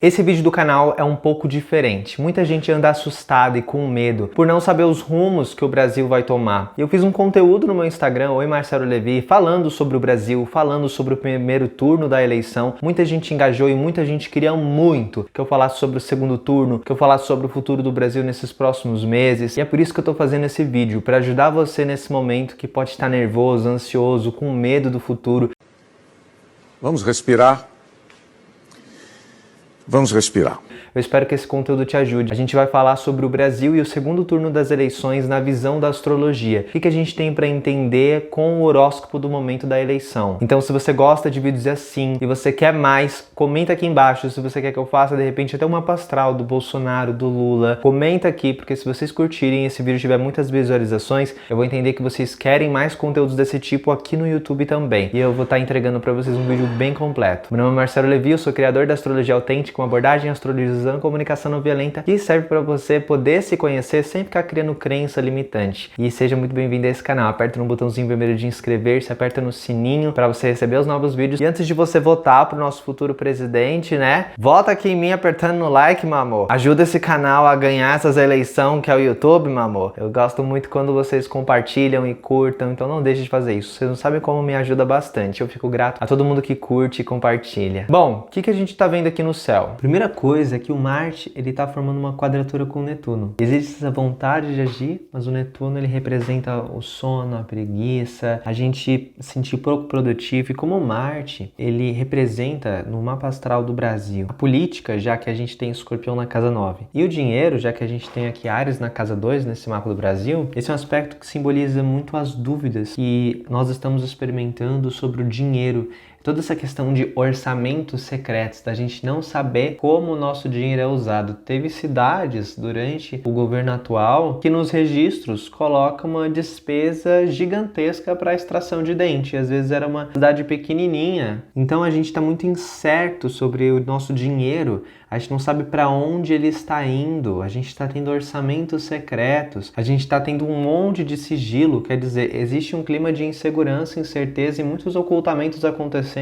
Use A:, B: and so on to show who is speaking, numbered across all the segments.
A: Esse vídeo do canal é um pouco diferente. Muita gente anda assustada e com medo por não saber os rumos que o Brasil vai tomar. Eu fiz um conteúdo no meu Instagram, Oi Marcelo Levi, falando sobre o Brasil, falando sobre o primeiro turno da eleição. Muita gente engajou e muita gente queria muito que eu falasse sobre o segundo turno, que eu falasse sobre o futuro do Brasil nesses próximos meses. E é por isso que eu tô fazendo esse vídeo, para ajudar você nesse momento que pode estar nervoso, ansioso, com medo do futuro.
B: Vamos respirar. Vamos respirar.
A: Eu espero que esse conteúdo te ajude. A gente vai falar sobre o Brasil e o segundo turno das eleições na visão da astrologia. O que a gente tem para entender com o horóscopo do momento da eleição. Então, se você gosta de vídeos assim e você quer mais, comenta aqui embaixo. Se você quer que eu faça, de repente, até uma mapa astral do Bolsonaro, do Lula. Comenta aqui, porque se vocês curtirem e esse vídeo tiver muitas visualizações, eu vou entender que vocês querem mais conteúdos desse tipo aqui no YouTube também. E eu vou estar entregando para vocês um vídeo bem completo. Meu nome é Marcelo Levi, eu sou criador da Astrologia Autêntica, uma abordagem astrologizando comunicação não violenta que serve para você poder se conhecer sem ficar criando crença limitante. E seja muito bem-vindo a esse canal. Aperta no botãozinho vermelho de inscrever-se, aperta no sininho para você receber os novos vídeos. E antes de você votar pro nosso futuro presidente, né? Vota aqui em mim apertando no like, meu amor. Ajuda esse canal a ganhar essas eleições que é o YouTube, meu amor. Eu gosto muito quando vocês compartilham e curtam, então não deixe de fazer isso. Vocês não sabem como me ajuda bastante. Eu fico grato a todo mundo que curte e compartilha. Bom, o que a gente tá vendo aqui no céu? Primeira coisa é que o Marte, ele tá formando uma quadratura com o Netuno. Existe essa vontade de agir, mas o Netuno, ele representa o sono, a preguiça, a gente se sentir pouco produtivo. E como o Marte, ele representa no mapa astral do Brasil a política, já que a gente tem Escorpião na casa 9. E o dinheiro, já que a gente tem aqui Áries na casa 2, nesse mapa do Brasil, esse é um aspecto que simboliza muito as dúvidas que nós estamos experimentando sobre o dinheiro. Toda essa questão de orçamentos secretos, da gente não saber como o nosso dinheiro é usado. Teve cidades durante o governo atual que nos registros colocam uma despesa gigantesca para a extração de dente. Às vezes era uma cidade pequenininha. Então a gente está muito incerto sobre o nosso dinheiro. A gente não sabe para onde ele está indo. A gente está tendo orçamentos secretos. A gente está tendo um monte de sigilo. Quer dizer, existe um clima de insegurança, incerteza e muitos ocultamentos acontecendo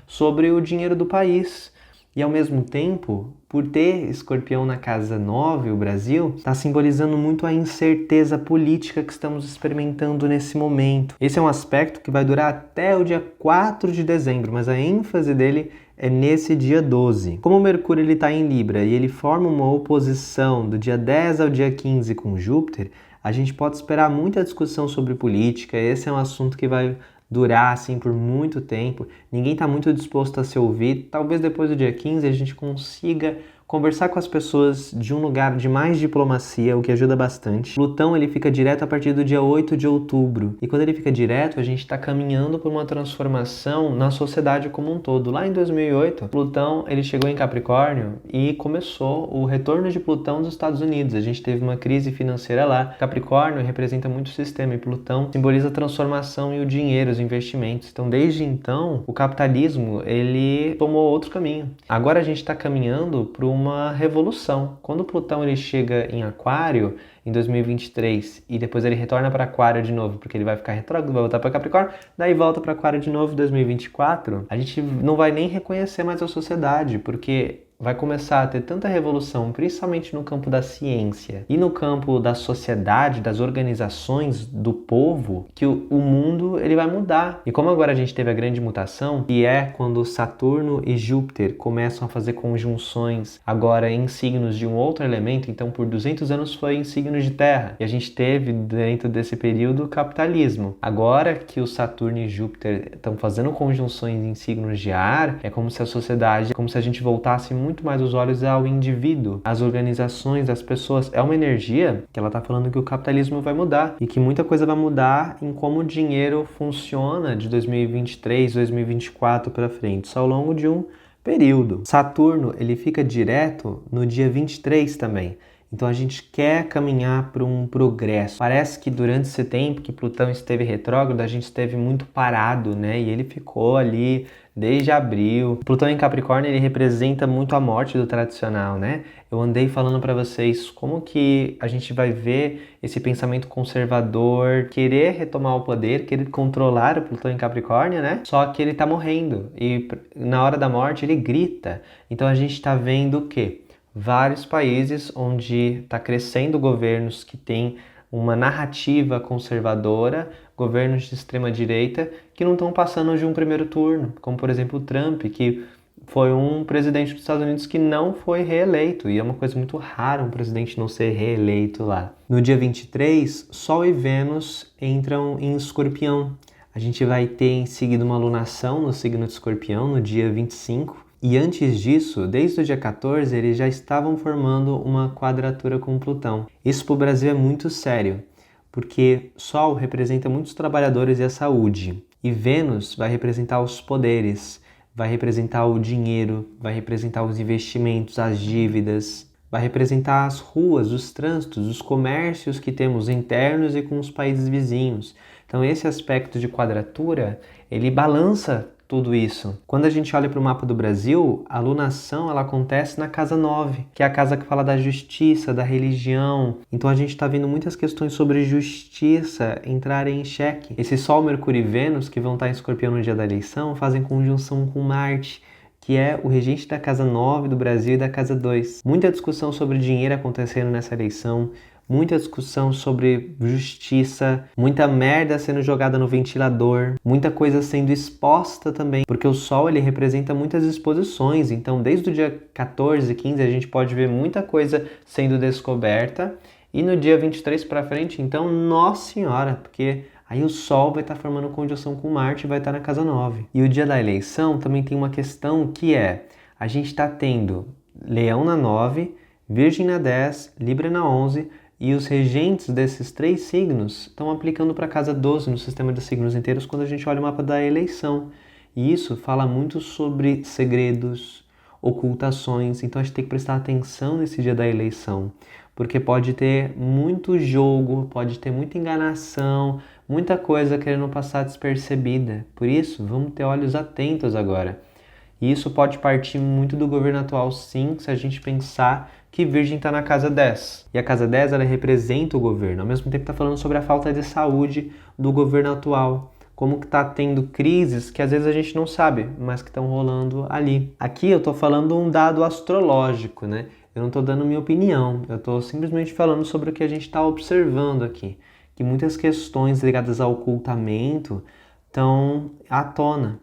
A: sobre o dinheiro do país. E ao mesmo tempo, por ter Escorpião na casa 9, o Brasil, está simbolizando muito a incerteza política que estamos experimentando nesse momento. Esse é um aspecto que vai durar até o dia 4 de dezembro, mas a ênfase dele é nesse dia 12. Como o Mercúrio está em Libra e ele forma uma oposição do dia 10 ao dia 15 com Júpiter, a gente pode esperar muita discussão sobre política. Esse é um assunto que vai durar assim por muito tempo. Ninguém está muito disposto a se ouvir. Talvez depois do dia 15 a gente consiga conversar com as pessoas de um lugar de mais diplomacia, o que ajuda bastante. Plutão, ele fica direto a partir do dia 8 de outubro. E quando ele fica direto, a gente está caminhando por uma transformação na sociedade como um todo. Lá em 2008, Plutão, ele chegou em Capricórnio e começou o retorno de Plutão dos Estados Unidos. A gente teve uma crise financeira lá. Capricórnio representa muito o sistema e Plutão simboliza a transformação e o dinheiro, os investimentos. Então, desde então, o capitalismo, ele tomou outro caminho. Agora a gente está caminhando para uma revolução. Quando Plutão ele chega em Aquário em 2023 e depois ele retorna para Aquário de novo, porque ele vai ficar retrógrado, vai voltar para Capricórnio, daí volta para Aquário de novo em 2024, a gente não vai nem reconhecer mais a sociedade, porque vai começar a ter tanta revolução, principalmente no campo da ciência e no campo da sociedade, das organizações, do povo, que o mundo ele vai mudar. E como agora a gente teve a grande mutação, que é quando Saturno e Júpiter começam a fazer conjunções agora em signos de um outro elemento, então por 200 anos foi em signos de terra. E a gente teve dentro desse período o capitalismo. Agora que o Saturno e Júpiter estão fazendo conjunções em signos de ar, é como se a sociedade, como se a gente voltasse muito mais os olhos ao indivíduo, às organizações, às pessoas. É uma energia que ela está falando que o capitalismo vai mudar e que muita coisa vai mudar em como o dinheiro funciona de 2023, 2024 para frente, só ao longo de um período. Saturno, ele fica direto no dia 23 também. Então a gente quer caminhar para um progresso. Parece que durante esse tempo que Plutão esteve retrógrado, a gente esteve muito parado, né? E ele ficou ali desde abril. O Plutão em Capricórnio, ele representa muito a morte do tradicional, né? Eu andei falando para vocês como que a gente vai ver esse pensamento conservador querer retomar o poder, querer controlar o Plutão em Capricórnio, né? Só que ele tá morrendo e na hora da morte ele grita. Então a gente tá vendo o quê? Vários países onde está crescendo governos que têm uma narrativa conservadora, governos de extrema-direita que não estão passando de um primeiro turno, como por exemplo o Trump, que foi um presidente dos Estados Unidos que não foi reeleito, e é uma coisa muito rara um presidente não ser reeleito lá. No dia 23, Sol e Vênus entram em Escorpião. A gente vai ter em seguida uma lunação no signo de Escorpião no dia 25, e antes disso, desde o dia 14, eles já estavam formando uma quadratura com Plutão. Isso para o Brasil é muito sério, porque Sol representa muitos trabalhadores e a saúde, e Vênus vai representar os poderes, vai representar o dinheiro, vai representar os investimentos, as dívidas, vai representar as ruas, os trânsitos, os comércios que temos internos e com os países vizinhos. Então esse aspecto de quadratura, ele balança tudo isso. Quando a gente olha para o mapa do Brasil, a lunação ela acontece na casa 9, que é a casa que fala da justiça, da religião. Então a gente está vendo muitas questões sobre justiça entrarem em xeque. Esse Sol, Mercúrio e Vênus, que vão estar em Escorpião no dia da eleição, fazem conjunção com Marte, que é o regente da casa 9 do Brasil e da casa 2. Muita discussão sobre dinheiro acontecendo nessa eleição, muita discussão sobre justiça, muita merda sendo jogada no ventilador, muita coisa sendo exposta também, porque o Sol ele representa muitas exposições, então desde o dia 14, 15 a gente pode ver muita coisa sendo descoberta, e no dia 23 para frente, então, nossa senhora, porque aí o Sol vai estar formando conjunção com Marte e vai estar na casa 9. E o dia da eleição também tem uma questão que é, a gente está tendo Leão na 9, Virgem na 10, Libra na 11, e os regentes desses 3 signos estão aplicando para a casa 12 no sistema de signos inteiros quando a gente olha o mapa da eleição. E isso fala muito sobre segredos, ocultações, então a gente tem que prestar atenção nesse dia da eleição, porque pode ter muito jogo, pode ter muita enganação, muita coisa querendo passar despercebida. Por isso, vamos ter olhos atentos agora. E isso pode partir muito do governo atual, sim, se a gente pensar que Virgem está na casa 10. E a casa 10, ela representa o governo. Ao mesmo tempo está falando sobre a falta de saúde do governo atual. Como que está tendo crises que às vezes a gente não sabe, mas que estão rolando ali. Aqui eu estou falando um dado astrológico, né? Eu não estou dando minha opinião. Eu estou simplesmente falando sobre o que a gente está observando aqui. Que muitas questões ligadas ao ocultamento estão à tona.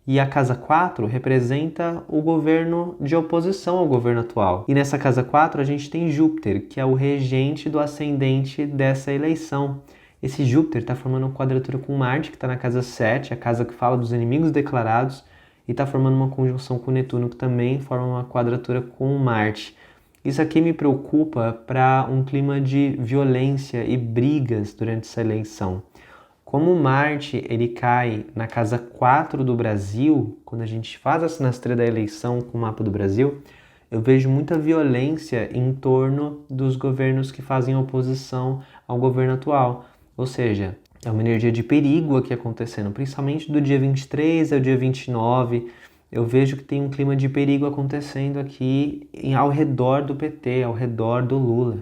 A: E a casa 4 representa o governo de oposição ao governo atual. E nessa casa 4 a gente tem Júpiter, que é o regente do ascendente dessa eleição. Esse Júpiter está formando uma quadratura com Marte, que está na casa 7, a casa que fala dos inimigos declarados, e está formando uma conjunção com Netuno, que também forma uma quadratura com Marte. Isso aqui me preocupa para um clima de violência e brigas durante essa eleição. Como Marte ele cai na casa 4 do Brasil, quando a gente faz a sinastria da eleição com o mapa do Brasil, eu vejo muita violência em torno dos governos que fazem oposição ao governo atual. Ou seja, é uma energia de perigo aqui acontecendo, principalmente do dia 23 ao dia 29. Eu vejo que tem um clima de perigo acontecendo aqui ao redor do PT, ao redor do Lula.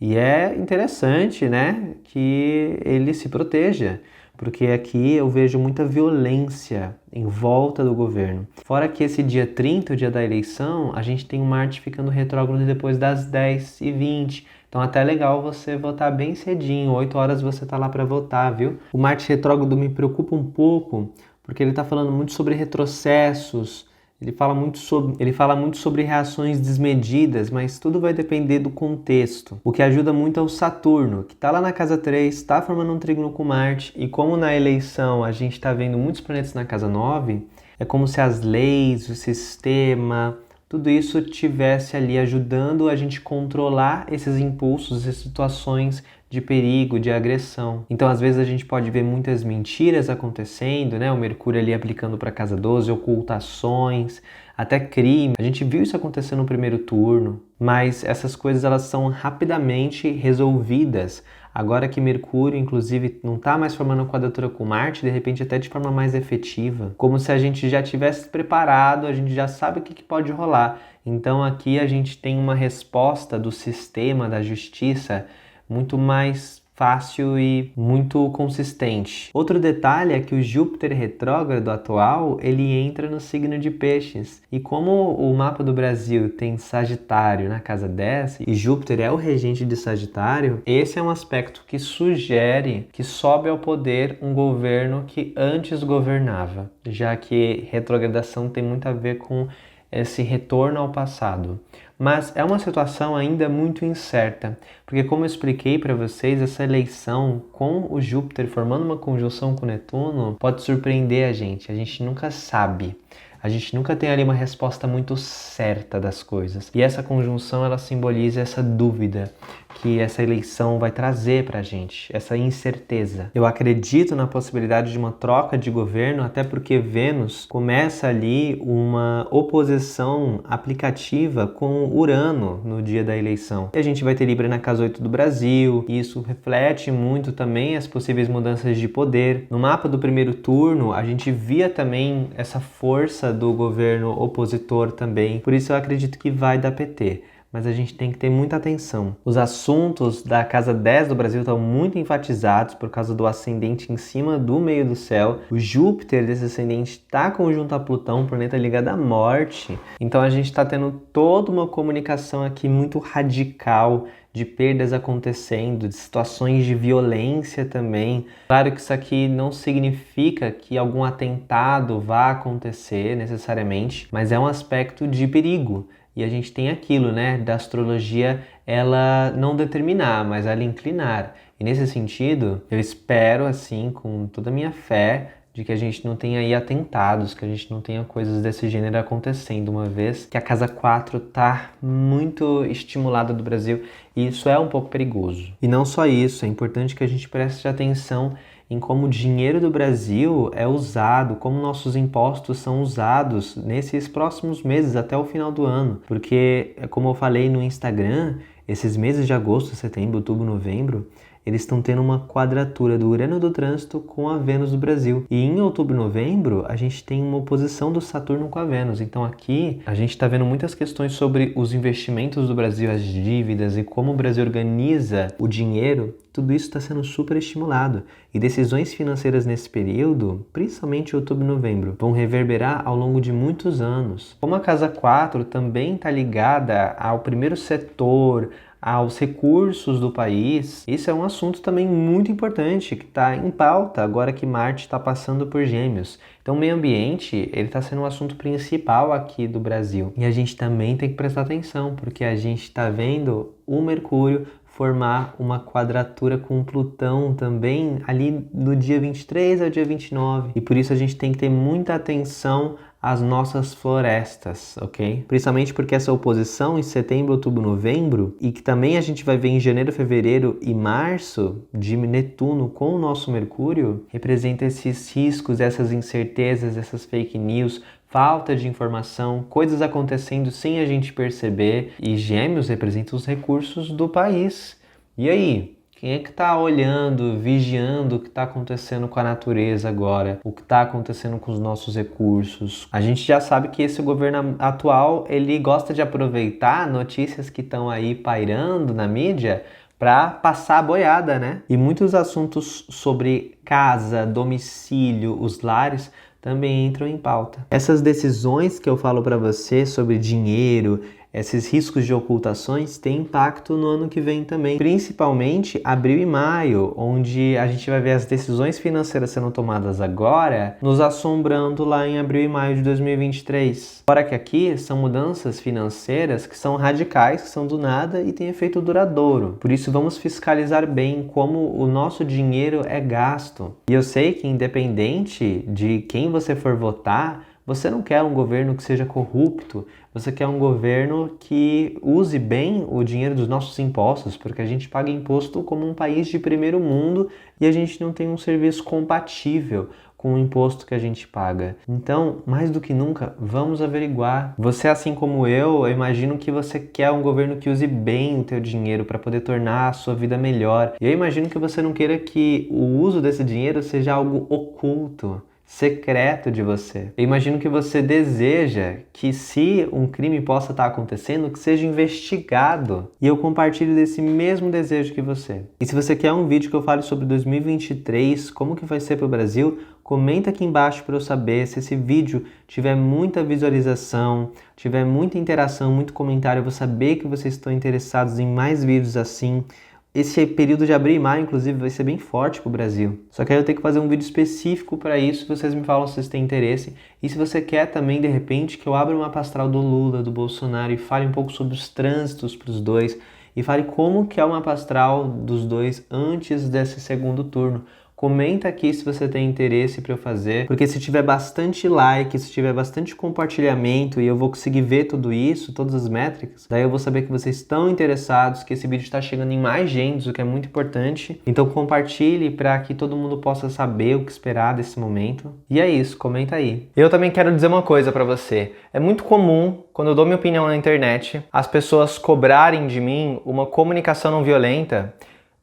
A: E é interessante, né, que ele se proteja, porque aqui eu vejo muita violência em volta do governo. Fora que esse dia 30, o dia da eleição, a gente tem o Marte ficando retrógrado depois das 10h20. Então até é legal você votar bem cedinho, 8 horas você tá lá para votar, viu? O Marte retrógrado me preocupa um pouco, porque ele tá falando muito sobre retrocessos, ele fala muito sobre reações desmedidas, mas tudo vai depender do contexto. O que ajuda muito é o Saturno, que está lá na casa 3, está formando um trígono com Marte, e como na eleição a gente está vendo muitos planetas na casa 9, é como se as leis, o sistema, tudo isso estivesse ali ajudando a gente controlar esses impulsos e situações de perigo, de agressão. Então, às vezes, a gente pode ver muitas mentiras acontecendo, né? O Mercúrio ali aplicando para a casa 12, ocultações, até crime. A gente viu isso acontecer no primeiro turno, mas essas coisas elas são rapidamente resolvidas Agora que Mercúrio, inclusive, não está mais formando quadratura com Marte, de repente até de forma mais efetiva. Como se a gente já tivesse preparado, a gente já sabe o que pode rolar. Então aqui a gente tem uma resposta do sistema da justiça muito mais fácil e muito consistente. Outro detalhe é que o Júpiter retrógrado atual, ele entra no signo de Peixes. E como o mapa do Brasil tem Sagitário na casa 10 e Júpiter é o regente de Sagitário, esse é um aspecto que sugere que sobe ao poder um governo que antes governava, já que retrogradação tem muito a ver com esse retorno ao passado. Mas é uma situação ainda muito incerta, porque como eu expliquei para vocês, essa eleição com o Júpiter formando uma conjunção com Netuno pode surpreender a gente nunca sabe. A gente nunca tem ali uma resposta muito certa das coisas. E essa conjunção, ela simboliza essa dúvida que essa eleição vai trazer pra gente, essa incerteza. Eu acredito na possibilidade de uma troca de governo, até porque Vênus começa ali uma oposição aplicativa com Urano no dia da eleição. E a gente vai ter Libra na casa 8 do Brasil, e isso reflete muito também as possíveis mudanças de poder. No mapa do primeiro turno, a gente via também essa força do governo opositor também, por isso eu acredito que vai dar PT. Mas a gente tem que ter muita atenção. Os assuntos da casa 10 do Brasil estão muito enfatizados por causa do ascendente em cima do meio do céu. O Júpiter desse ascendente está conjunto a Plutão, planeta ligado à morte. Então a gente está tendo toda uma comunicação aqui muito radical, de perdas acontecendo, de situações de violência também. Claro que isso aqui não significa que algum atentado vá acontecer necessariamente, mas é um aspecto de perigo. E a gente tem aquilo, né, da astrologia, ela não determinar, mas ela inclinar. E nesse sentido, eu espero, assim, com toda a minha fé, de que a gente não tenha aí atentados, que a gente não tenha coisas desse gênero acontecendo, uma vez que a casa 4 tá muito estimulada do Brasil, e isso é um pouco perigoso. E não só isso, é importante que a gente preste atenção em como o dinheiro do Brasil é usado, como nossos impostos são usados nesses próximos meses até o final do ano. Porque, como eu falei no Instagram, esses meses de agosto, setembro, outubro, novembro, eles estão tendo uma quadratura do Urano do Trânsito com a Vênus do Brasil. E em outubro e novembro, a gente tem uma oposição do Saturno com a Vênus. Então aqui, a gente está vendo muitas questões sobre os investimentos do Brasil, as dívidas e como o Brasil organiza o dinheiro. Tudo isso está sendo super estimulado. E decisões financeiras nesse período, principalmente outubro e novembro, vão reverberar ao longo de muitos anos. Como a casa 4 também está ligada ao primeiro setor, aos recursos do país, isso é um assunto também muito importante que está em pauta agora que Marte está passando por Gêmeos. Então o meio ambiente, ele está sendo um assunto principal aqui do Brasil. E a gente também tem que prestar atenção, porque a gente está vendo o Mercúrio formar uma quadratura com Plutão também ali no dia 23 ao dia 29. E por isso a gente tem que ter muita atenção às nossas florestas, ok? Principalmente porque essa oposição em setembro, outubro, novembro, e que também a gente vai ver em janeiro, fevereiro e março de Netuno com o nosso Mercúrio, representa esses riscos, essas incertezas, essas fake news, falta de informação, coisas acontecendo sem a gente perceber, e Gêmeos representa os recursos do país. E aí? Quem é que está olhando, vigiando o que está acontecendo com a natureza agora? O que está acontecendo com os nossos recursos? A gente já sabe que esse governo atual, ele gosta de aproveitar notícias que estão aí pairando na mídia para passar a boiada, né? E muitos assuntos sobre casa, domicílio, os lares também entram em pauta. Essas decisões que eu falo para você sobre dinheiro, esses riscos de ocultações têm impacto no ano que vem também, principalmente abril e maio, onde a gente vai ver as decisões financeiras sendo tomadas agora, nos assombrando lá em abril e maio de 2023. Fora que aqui são mudanças financeiras que são radicais, que são do nada e têm efeito duradouro. Por isso vamos fiscalizar bem como o nosso dinheiro é gasto. E eu sei que independente de quem você for votar, você não quer um governo que seja corrupto, você quer um governo que use bem o dinheiro dos nossos impostos, porque a gente paga imposto como um país de primeiro mundo e a gente não tem um serviço compatível com o imposto que a gente paga. Então, mais do que nunca, vamos averiguar. Você, assim como eu imagino que você quer um governo que use bem o teu dinheiro para poder tornar a sua vida melhor. E eu imagino que você não queira que o uso desse dinheiro seja algo oculto, secreto de você. Eu imagino que você deseja que, se um crime possa estar acontecendo, que seja investigado. E eu compartilho desse mesmo desejo que você. E se você quer um vídeo que eu fale sobre 2023, como que vai ser para o Brasil, comenta aqui embaixo para eu saber. Se esse vídeo tiver muita visualização, tiver muita interação, muito comentário, eu vou saber que vocês estão interessados em mais vídeos assim. Esse período de abril e maio, inclusive, vai ser bem forte para o Brasil. Só que aí eu tenho que fazer um vídeo específico para isso, vocês me falam se vocês têm interesse. E se você quer também, de repente, que eu abra uma astral do Lula, do Bolsonaro e fale um pouco sobre os trânsitos para os dois, e fale como que é uma astral dos dois antes desse segundo turno. Comenta aqui se você tem interesse para eu fazer, porque se tiver bastante like, se tiver bastante compartilhamento e eu vou conseguir ver tudo isso, todas as métricas, daí eu vou saber que vocês estão interessados, que esse vídeo está chegando em mais gente, o que é muito importante. Então compartilhe para que todo mundo possa saber o que esperar desse momento. E é isso, comenta aí. Eu também quero dizer uma coisa para você. É muito comum, quando eu dou minha opinião na internet, as pessoas cobrarem de mim uma comunicação não violenta,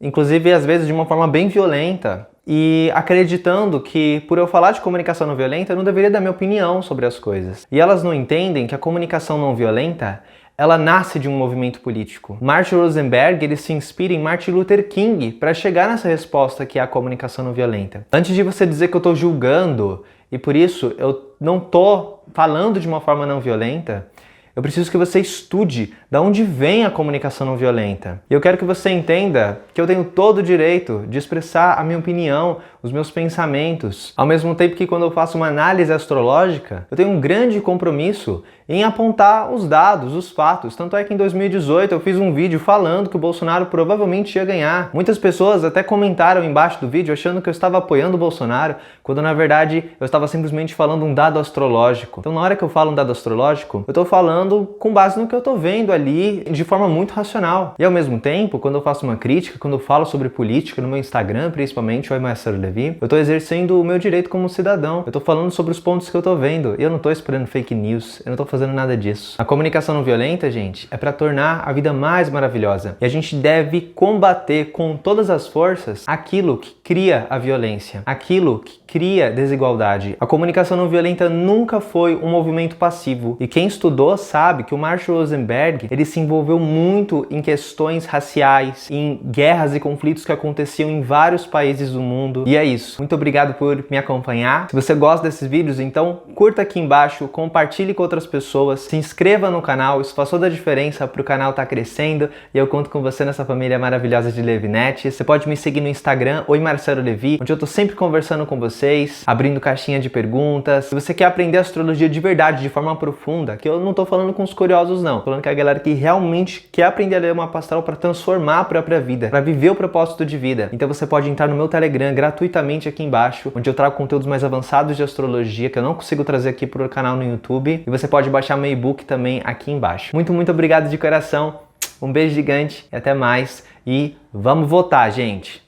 A: inclusive às vezes de uma forma bem violenta, e acreditando que, por eu falar de comunicação não violenta, eu não deveria dar minha opinião sobre as coisas. E elas não entendem que a comunicação não violenta, ela nasce de um movimento político. Martin Rosenberg, ele se inspira em Martin Luther King para chegar nessa resposta que é a comunicação não violenta. Antes de você dizer que eu estou julgando e por isso eu não estou falando de uma forma não violenta, eu preciso que você estude de onde vem a comunicação não violenta. E eu quero que você entenda que eu tenho todo o direito de expressar a minha opinião, os meus pensamentos. Ao mesmo tempo que, quando eu faço uma análise astrológica, eu tenho um grande compromisso em apontar os dados, os fatos. Tanto é que em 2018 eu fiz um vídeo falando que o Bolsonaro provavelmente ia ganhar. Muitas pessoas até comentaram embaixo do vídeo achando que eu estava apoiando o Bolsonaro, quando na verdade eu estava simplesmente falando um dado astrológico. Então, na hora que eu falo um dado astrológico, eu estou falando com base no que eu estou vendo ali de forma muito racional. E ao mesmo tempo, quando eu faço uma crítica, quando eu falo sobre política no meu Instagram, principalmente, o Marcelo Levi, eu estou exercendo o meu direito como cidadão. Eu estou falando sobre os pontos que eu estou vendo. E eu não estou esperando fake news, eu não estou fazendo nada disso. A comunicação não violenta, gente, é para tornar a vida mais maravilhosa. E a gente deve combater com todas as forças aquilo que cria a violência, aquilo que cria desigualdade. A comunicação não violenta nunca foi um movimento passivo. E quem estudou sabe que o Martin Rosenberg, ele se envolveu muito em questões raciais, em guerras e conflitos que aconteciam em vários países do mundo. E é isso. Muito obrigado por me acompanhar. Se você gosta desses vídeos, então curta aqui embaixo, compartilhe com outras pessoas, se inscreva no canal, isso faz toda a diferença para o canal estar crescendo e eu conto com você nessa família maravilhosa de Levinet. Você pode me seguir no Instagram, Marcelo Levi, onde eu tô sempre conversando com vocês, abrindo caixinha de perguntas. Se você quer aprender astrologia de verdade, de forma profunda, que eu não tô falando com os curiosos não, tô falando que é a galera que realmente quer aprender a ler uma astral para transformar a própria vida, para viver o propósito de vida. Então você pode entrar no meu Telegram gratuitamente aqui embaixo, onde eu trago conteúdos mais avançados de astrologia que eu não consigo trazer aqui pro canal no YouTube, e você pode baixar meu e-book também aqui embaixo. Muito obrigado de coração, um beijo gigante e até mais, e vamos votar, gente!